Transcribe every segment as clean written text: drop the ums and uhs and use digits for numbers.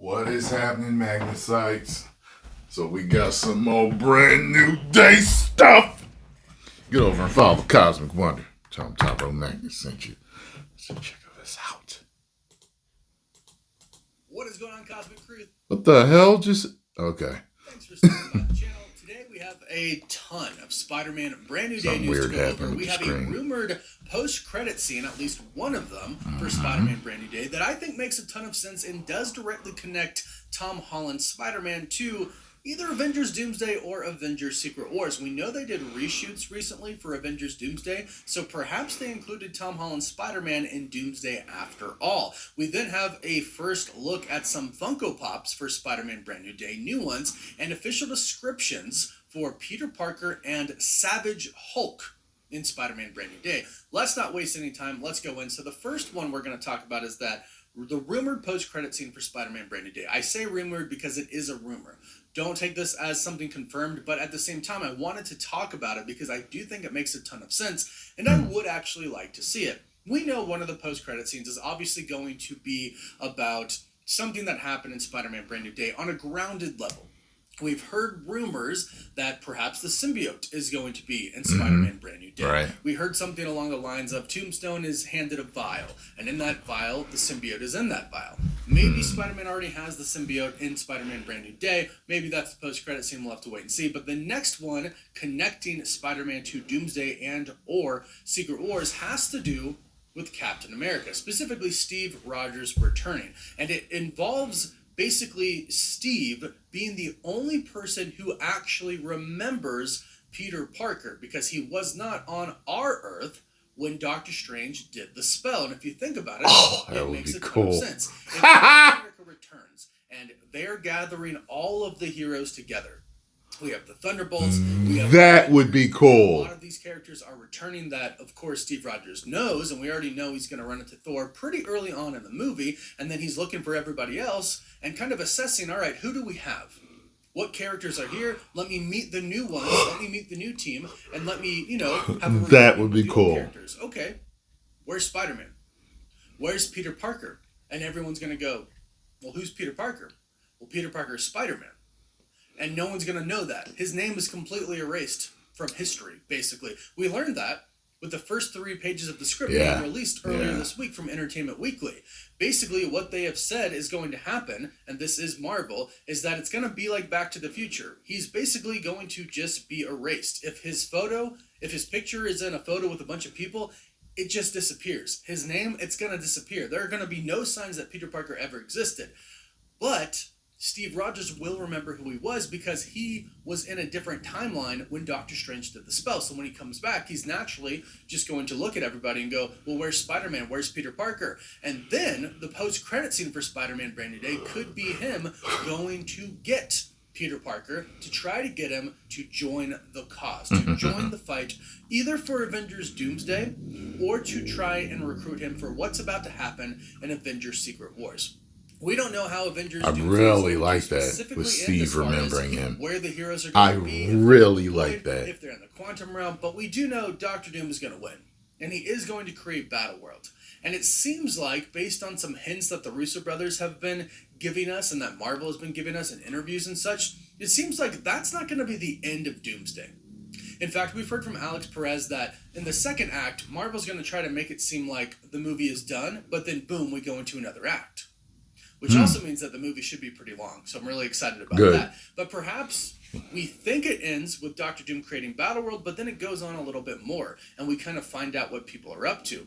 What is happening, Magnacites? So we got some more brand new day stuff. Get over and follow the Cosmic Wonder. Tell them Top Row Magnus sent you. So check this out. What is going on, Cosmic Crew? What the hell? Okay. Thanks for stopping by the channel. Today we have a ton of Spider-Man brand new day news to go over. We have a rumored post-credit scene, at least one of them, for Spider-Man brand new day that I think makes a ton of sense and does directly connect Tom Holland's Spider-Man to either Avengers Doomsday or Avengers Secret Wars. We know they did reshoots recently for Avengers Doomsday, so perhaps they included Tom Holland's Spider-Man in Doomsday after all. We then have a first look at some Funko Pops for Spider-Man Brand New Day, new ones, and official descriptions for Peter Parker and Savage Hulk in Spider-Man Brand New Day. Let's not waste any time. Let's go in. So the first one we're going to talk about is that the rumored post-credit scene for Spider-Man Brand New Day. I say rumored because it is a rumor. Don't take this as something confirmed, but at the same time, I wanted to talk about it because I do think it makes a ton of sense, and I would actually like to see it. We know one of the post-credit scenes is obviously going to be about something that happened in Spider-Man Brand New Day on a grounded level. We've heard rumors that perhaps the symbiote is going to be in Spider-Man Brand New Day. Right. We heard something along the lines of Tombstone is handed a vial, and in that vial, the symbiote is in that vial. Maybe Spider-Man already has the symbiote in Spider-Man Brand New Day. Maybe that's the post-credit scene. We'll have to wait and see. But the next one connecting Spider-Man to Doomsday and or Secret Wars has to do with Captain America, specifically Steve Rogers returning. And it involves basically Steve being the only person who actually remembers Peter Parker, because he was not on our Earth when Doctor Strange did the spell. And if you think about it, it makes a ton of sense. If Captain America returns and they're gathering all of the heroes together, we have the Thunderbolts. That would be cool. A lot of these characters are returning that, of course, Steve Rogers knows, and we already know he's going to run into Thor pretty early on in the movie, and then he's looking for everybody else and kind of assessing, all right, who do we have? What characters are here? Let me meet the new ones. Let me meet the new team, and let me, have a that would be cool. Characters. Okay, where's Spider-Man? Where's Peter Parker? And everyone's going to go, well, who's Peter Parker? Well, Peter Parker is Spider-Man. And no one's going to know that. His name is completely erased from history, basically. We learned that with the first 3 pages of the script being released earlier this week from Entertainment Weekly. Basically, what they have said is going to happen, and this is Marvel, is that it's going to be like Back to the Future. He's basically going to just be erased. If his picture is in a photo with a bunch of people, it just disappears. His name, it's going to disappear. There are going to be no signs that Peter Parker ever existed. But Steve Rogers will remember who he was because he was in a different timeline when Doctor Strange did the spell. So when he comes back, he's naturally just going to look at everybody and go, well, where's Spider-Man? Where's Peter Parker? And then the post-credit scene for Spider-Man Brand New Day could be him going to get Peter Parker to try to get him to join the cause, to join the fight, either for Avengers Doomsday or to try and recruit him for what's about to happen in Avengers Secret Wars. We don't know how Avengers I really like that with Steve remembering him. Where the heroes are going to be. I really like that. If they're in the quantum realm. But we do know Doctor Doom is going to win. And he is going to create Battleworld. And it seems like, based on some hints that the Russo brothers have been giving us and that Marvel has been giving us in interviews and such, it seems like that's not going to be the end of Doomsday. In fact, we've heard from Alex Perez that in the second act, Marvel's going to try to make it seem like the movie is done, but then boom, we go into another act. Which also means that the movie should be pretty long. So I'm really excited about that. But perhaps we think it ends with Doctor Doom creating Battleworld, but then it goes on a little bit more. And we kind of find out what people are up to.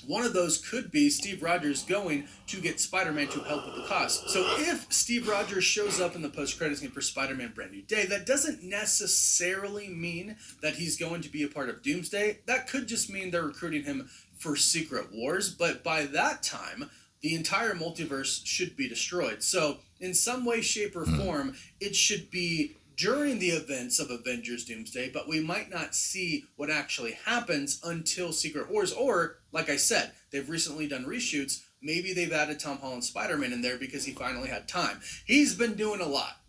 One of those could be Steve Rogers going to get Spider-Man to help with the cause. So if Steve Rogers shows up in the post-credits scene for Spider-Man Brand New Day, that doesn't necessarily mean that he's going to be a part of Doomsday. That could just mean they're recruiting him for Secret Wars. But by that time, the entire multiverse should be destroyed. So, in some way, shape, or form, it should be during the events of Avengers Doomsday, but we might not see what actually happens until Secret Wars. Or, like I said, they've recently done reshoots. Maybe they've added Tom Holland's Spider-Man in there because he finally had time. He's been doing a lot.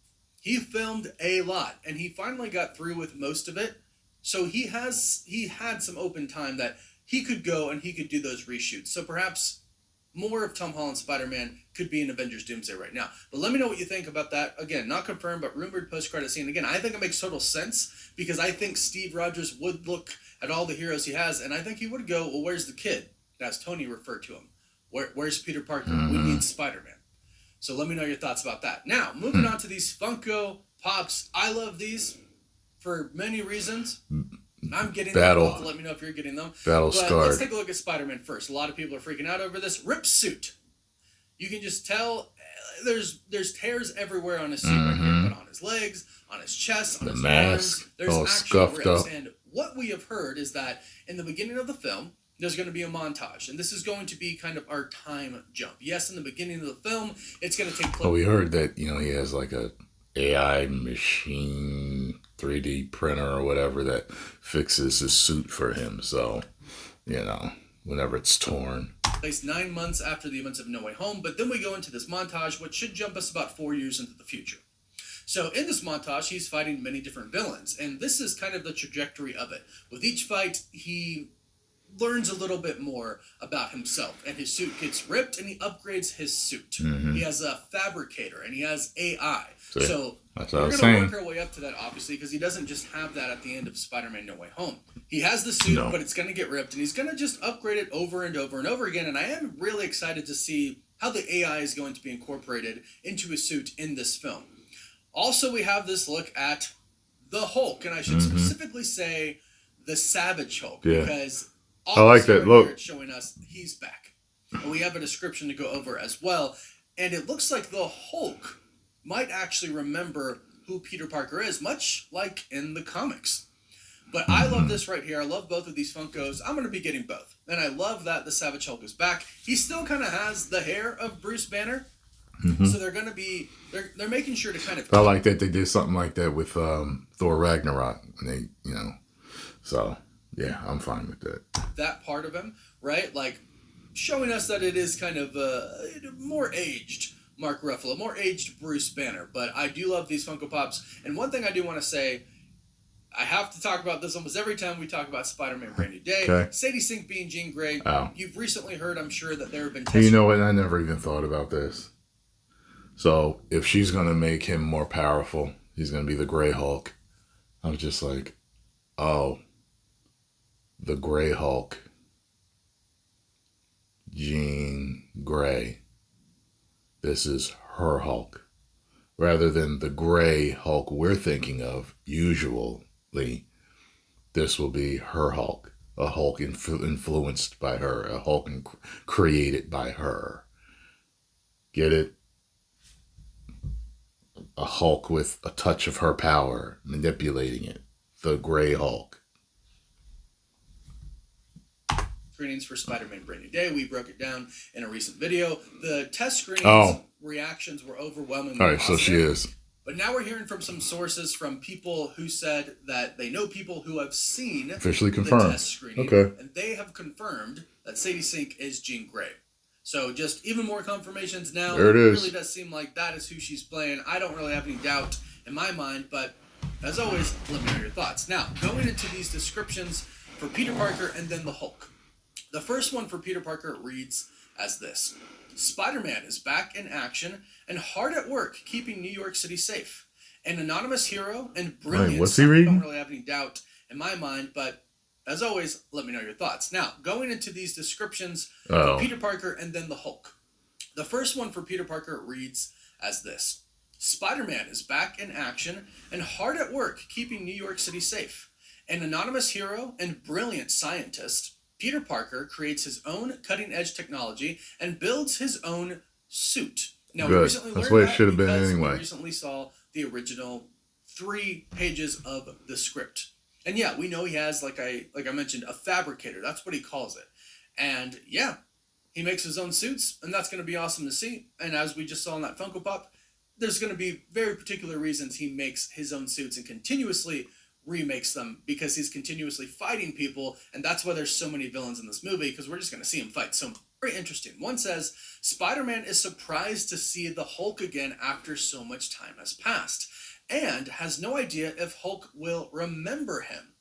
He filmed a lot, and he finally got through with most of it. So he had some open time that he could go and he could do those reshoots. So perhaps more of Tom Holland's Spider-Man could be in Avengers Doomsday right now. But let me know what you think about that. Again, not confirmed, but rumored post-credit scene. Again, I think it makes total sense because I think Steve Rogers would look at all the heroes he has, and I think he would go, well, where's the kid? As Tony referred to him. Where's Peter Parker? We need Spider-Man. So let me know your thoughts about that. Now, moving on to these Funko Pops. I love these for many reasons. I'm getting them. Let me know if you're getting them. Battle scarred. Let's take a look at Spider-Man first. A lot of people are freaking out over this. Ripped suit. You can just tell there's tears everywhere on his suit right here, but on his legs, on his chest, on his arms. There's actual rips. And what we have heard is that in the beginning of the film, there's going to be a montage, and this is going to be kind of our time jump. Yes, in the beginning of the film, it's going to take place. Well, we heard that, he has like a AI machine 3D printer or whatever that fixes his suit for him. So, whenever it's torn. Place 9 months after the events of No Way Home, but then we go into this montage, which should jump us about 4 years into the future. So in this montage, he's fighting many different villains, and this is kind of the trajectory of it. With each fight, he learns a little bit more about himself, and his suit gets ripped, and he upgrades his suit. He has a fabricator, and he has AI. So we're going to work our way up to that, obviously, because he doesn't just have that at the end of Spider-Man No Way Home. He has the suit, but it's going to get ripped, and he's going to just upgrade it over and over and over again, and I am really excited to see how the AI is going to be incorporated into his suit in this film. Also, we have this look at the Hulk, and I should specifically say the Savage Hulk, because I like that look. It's showing us he's back. And we have a description to go over as well. And it looks like the Hulk might actually remember who Peter Parker is, much like in the comics. But I love this right here. I love both of these Funkos. I'm going to be getting both. And I love that the Savage Hulk is back. He still kind of has the hair of Bruce Banner. So they're going to be, they're making sure to kind of... I like that they did something like that with Thor Ragnarok. And they, so... Yeah, I'm fine with that. That part of him, right? Like, showing us that it is kind of more aged Mark Ruffalo, more aged Bruce Banner. But I do love these Funko Pops. And one thing I do want to say, I have to talk about this almost every time we talk about Spider-Man Brand New Day. Okay. Sadie Sink being Jean Grey. Oh. You've recently heard, I'm sure, that there have been... You know what? I never even thought about this. So, if she's going to make him more powerful, he's going to be the Grey Hulk. I was just like, oh... The Grey Hulk, Jean Grey. This is her Hulk. Rather than the Grey Hulk we're thinking of, usually, this will be her Hulk. A Hulk influenced by her. A Hulk created by her. Get it? A Hulk with a touch of her power, manipulating it. The Grey Hulk. Screenings for Spider-Man Brand New Day. We broke it down in a recent video. The test screenings reactions were overwhelmingly positive. So she is. But now we're hearing from some sources from people who said that they know people who have seen officially confirmed the test screening. Okay. And they have confirmed that Sadie Sink is Jean Grey. So just even more confirmations now. There it is. Really does seem like that is who she's playing. I don't really have any doubt in my mind, but as always, let me know your thoughts. Now, going into these descriptions for Peter Parker and then the Hulk. The first one for Peter Parker reads as this. Spider-Man is back in action and hard at work keeping New York City safe. An anonymous hero and brilliant... Wait, what's he reading? I don't really have any doubt in my mind, but as always, let me know your thoughts. Now, going into these descriptions for Peter Parker and then the Hulk. The first one for Peter Parker reads as this. Spider-Man is back in action and hard at work keeping New York City safe. An anonymous hero and brilliant scientist, Peter Parker creates his own cutting-edge technology and builds his own suit. Now, we recently learned what it should have been anyway. We recently saw the original 3 pages of the script. And yeah, we know he has, like I mentioned, a fabricator. That's what he calls it. And yeah, he makes his own suits, and that's going to be awesome to see. And as we just saw in that Funko Pop, there's going to be very particular reasons he makes his own suits and continuously remakes them, because he's continuously fighting people, and that's why there's so many villains in this movie, because we're just going to see him fight. So very interesting. One says, Spider-Man is surprised to see the Hulk again after so much time has passed, and has no idea if Hulk will remember him.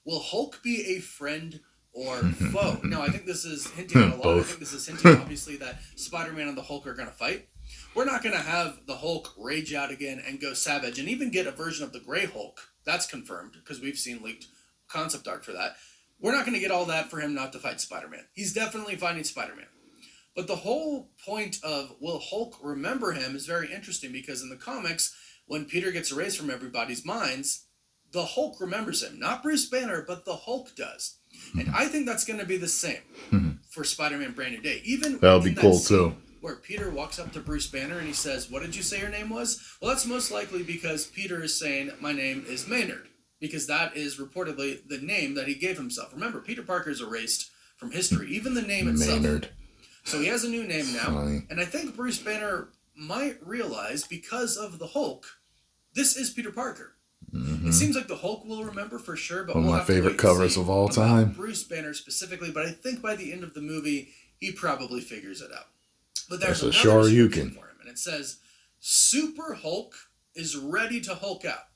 Will Hulk be a friend or foe. No, I think this is hinting at a lot. Both. I think this is hinting, obviously, that Spider-Man and the Hulk are going to fight. We're not going to have the Hulk rage out again and go savage and even get a version of the Grey Hulk. That's confirmed because we've seen leaked concept art for that. We're not going to get all that for him not to fight Spider-Man. He's definitely fighting Spider-Man. But the whole point of will Hulk remember him is very interesting because in the comics, when Peter gets erased from everybody's minds, the Hulk remembers him. Not Bruce Banner, but the Hulk does. And I think that's going to be the same for Spider-Man Brand New Day. Even that'll be cool too. Where Peter walks up to Bruce Banner and he says, "What did you say your name was?" Well, that's most likely because Peter is saying, "My name is Maynard," because that is reportedly the name that he gave himself. Remember, Peter Parker is erased from history, even the name itself. Maynard. So he has a new name now. Funny. And I think Bruce Banner might realize, because of the Hulk, this is Peter Parker. It seems like the Hulk will remember for sure, but one of we'll my have to favorite wait covers see of all about time. Bruce Banner specifically, but I think by the end of the movie, he probably figures it out. But there's That's a another Shoryuken description for him, and it says, "Super Hulk is ready to Hulk out."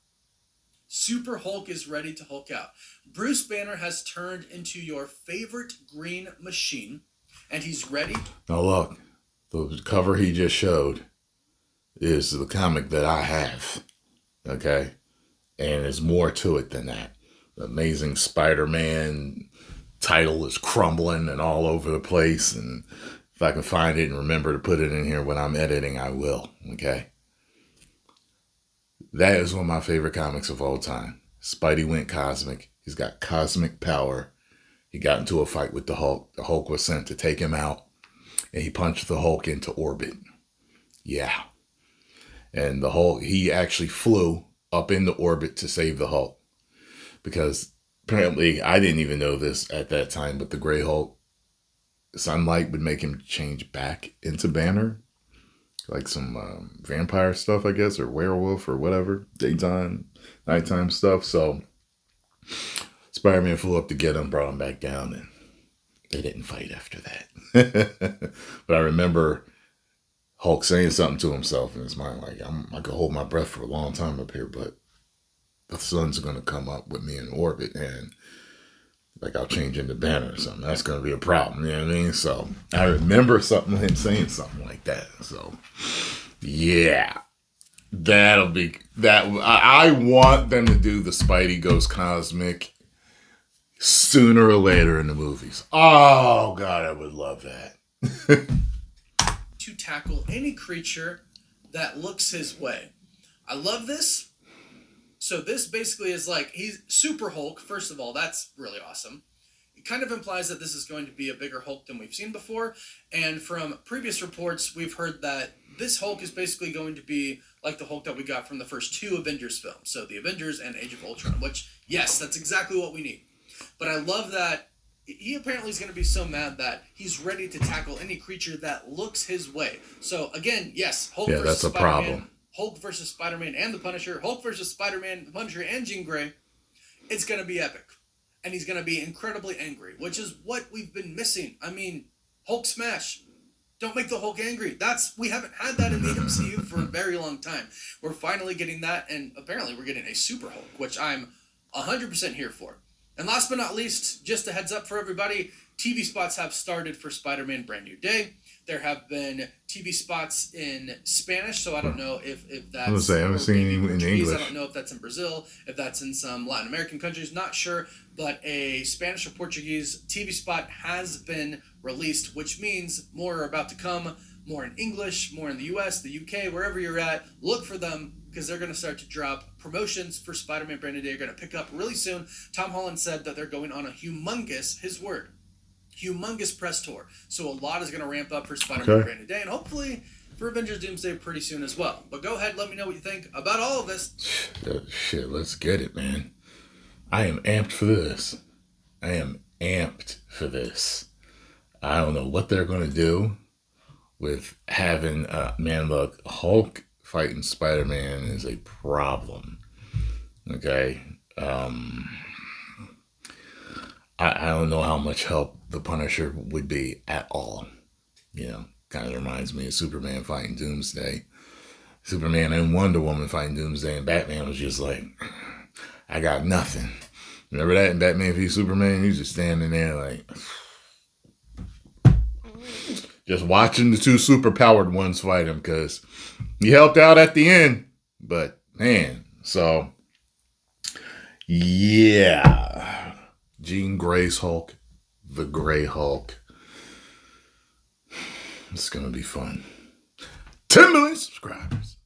Super Hulk is ready to Hulk out. Bruce Banner has turned into your favorite green machine, and he's ready. Now look, the cover he just showed is the comic that I have, okay? And there's more to it than that. The Amazing Spider-Man title is crumbling and all over the place, and if I can find it and remember to put it in here when I'm editing, I will, okay? That is one of my favorite comics of all time. Spidey went cosmic. He's got cosmic power. He got into a fight with the Hulk. The Hulk was sent to take him out, and he punched the Hulk into orbit. Yeah. And the Hulk, he actually flew up into orbit to save the Hulk. Because apparently, I didn't even know this at that time, but the Grey Hulk, sunlight would make him change back into Banner. Like some vampire stuff, I guess, or werewolf or whatever. Daytime, nighttime stuff. So Spider-Man flew up to get him, brought him back down, and they didn't fight after that. But I remember Hulk saying something to himself in his mind, like, I could hold my breath for a long time up here, but the sun's going to come up with me in orbit, and like I'll change into Banner or something. That's going to be a problem, you know what I mean? So I remember him saying something like that. So yeah, that'll be that. I want them to do the Spidey goes cosmic sooner or later in the movies. Oh God, I would love that. To tackle any creature that looks his way. I love this. So this basically is like, he's Super Hulk, first of all, that's really awesome. It kind of implies that this is going to be a bigger Hulk than we've seen before, and from previous reports, we've heard that this Hulk is basically going to be like the Hulk that we got from the first two Avengers films, so the Avengers and Age of Ultron, which, yes, that's exactly what we need. But I love that he apparently is going to be so mad that he's ready to tackle any creature that looks his way. So again, yes, Hulk versus that's a Spider-Man, problem. Hulk versus Spider-Man and the Punisher, Hulk versus Spider-Man, the Punisher, and Jean Grey. It's going to be epic. And he's going to be incredibly angry, which is what we've been missing. I mean, Hulk smash. Don't make the Hulk angry. We haven't had that in the MCU for a very long time. We're finally getting that, and apparently we're getting a Super Hulk, which I'm 100% here for. And last but not least, just a heads up for everybody, TV spots have started for Spider-Man Brand New Day. There have been TV spots in Spanish, so I don't know if that's... I was going to say, I haven't seen any in English. I don't know if that's in Brazil, if that's in some Latin American countries, not sure. But a Spanish or Portuguese TV spot has been released, which means more are about to come, more in English, more in the US, the UK, wherever you're at. Look for them, because they're going to start to drop. Promotions for Spider-Man Brand New Day are going to pick up really soon. Tom Holland said that they're going on a humongous press tour. So a lot is going to ramp up for Spider-Man Brand New Day, and hopefully for Avengers Doomsday pretty soon as well. But go ahead, let me know what you think about all of this. Shit, let's get it, man. I am amped for this. I don't know what they're going to do with having, man, look, Hulk fighting Spider-Man is a problem. Okay? I don't know how much help the Punisher would be at all. You know, kind of reminds me of Superman fighting Doomsday. Superman and Wonder Woman fighting Doomsday, and Batman was just like, I got nothing. Remember that in Batman v Superman? He was just standing there like, just watching the two superpowered ones fight him because he helped out at the end. But man, so yeah, Jean Grey's Hulk, the Grey Hulk. It's gonna be fun. 10 million subscribers.